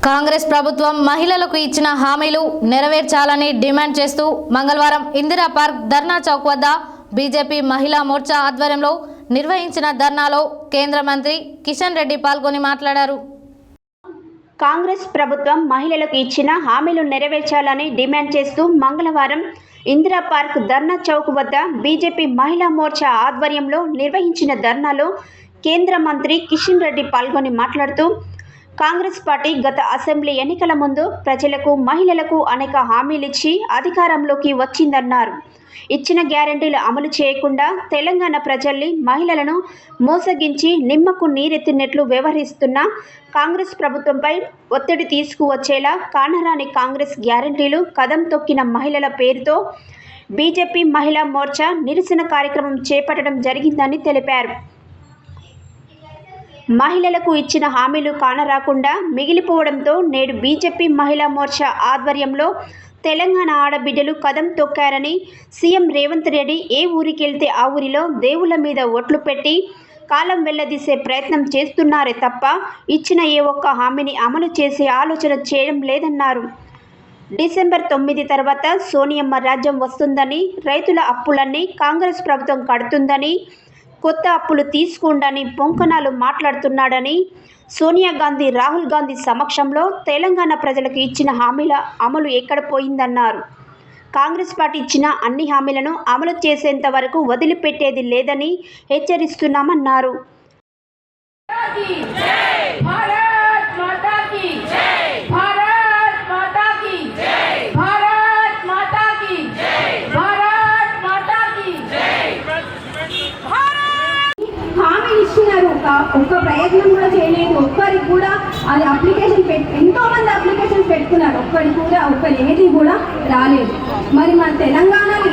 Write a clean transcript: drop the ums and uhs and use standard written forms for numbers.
కాంగ్రెస్ ప్రభుత్వం మహిళలకు ఇచ్చిన హామీలు నెరవేర్చాలని డిమాండ్ చేస్తూ మంగళవారం ఇందిరా పార్క్ ధర్నా చౌక్ వద్ద బీజేపీ మహిళా మోర్చా ఆధ్వర్యంలో నిర్వహించిన ధర్నాలో కేంద్ర మంత్రి కిషన్ రెడ్డి పాల్గొని మాట్లాడారు. కాంగ్రెస్ ప్రభుత్వం మహిళలకు ఇచ్చిన హామీలు నెరవేర్చాలని డిమాండ్ చేస్తూ మంగళవారం ఇందిరా పార్క్ ధర్నా చౌక్ వద్ద బీజేపీ మహిళా మోర్చా ఆధ్వర్యంలో నిర్వహించిన ధర్నాలో కేంద్ర మంత్రి కిషన్ రెడ్డి పాల్గొని మాట్లాడుతూ కాంగ్రెస్ పార్టీ గత అసెంబ్లీ ఎన్నికల ముందు ప్రజలకు మహిళలకు అనేక హామీలిచ్చి అధికారంలోకి వచ్చిందన్నారు. ఇచ్చిన గ్యారెంటీలు అమలు చేయకుండా తెలంగాణ ప్రజల్ని మహిళలను మోసగించి నిమ్మకు నీరెత్తినట్లు వ్యవహరిస్తున్న కాంగ్రెస్ ప్రభుత్వంపై ఒత్తిడి తీసుకువచ్చేలా కానరాని కాంగ్రెస్ గ్యారెంటీలు కదం తొక్కిన మహిళల పేరుతో బీజేపీ మహిళా మోర్చా నిరసన కార్యక్రమం చేపట్టడం జరిగిందని తెలిపారు. మహిళలకు ఇచ్చిన హామీలు కానరాకుండా మిగిలిపోవడంతో నేడు బీజేపీ మహిళా మోర్చా ఆధ్వర్యంలో తెలంగాణ ఆడబిడ్డలు కదం తొక్కారని, సీఎం రేవంత్ రెడ్డి ఏ ఊరికెళ్తే ఆ ఊరిలో దేవుళ్ల మీద ఒట్లు పెట్టి కాలం వెళ్లదీసే ప్రయత్నం చేస్తున్నారే తప్ప ఇచ్చిన ఏ ఒక్క హామీని అమలు చేసే ఆలోచన చేయడం లేదన్నారు. డిసెంబర్ 9 తర్వాత సోనియమ్మ రాజ్యం వస్తుందని, రైతుల అప్పులన్నీ కాంగ్రెస్ ప్రభుత్వం కడుతుందని, కొత్త అప్పులు తీసుకోండని పొంకనాలు మాట్లాడుతున్నాడని, సోనియా గాంధీ రాహుల్ గాంధీ సమక్షంలో తెలంగాణ ప్రజలకు ఇచ్చిన హామీల అమలు ఎక్కడ పోయిందన్నారు. కాంగ్రెస్ పార్టీ ఇచ్చిన అన్ని హామీలను అమలు చేసేంత వరకు వదిలిపెట్టేది లేదని హెచ్చరిస్తున్నామన్నారు. ఒక్క ప్రయత్నం కూడా చేయలేదు. ఒక్కరికి కూడా అది అప్లికేషన్ ఎంతోమంది అప్లికేషన్స్ పెట్టుకున్నారు. ఒక్కరి ఏది కూడా రాలేదు. మరి మన తెలంగాణలో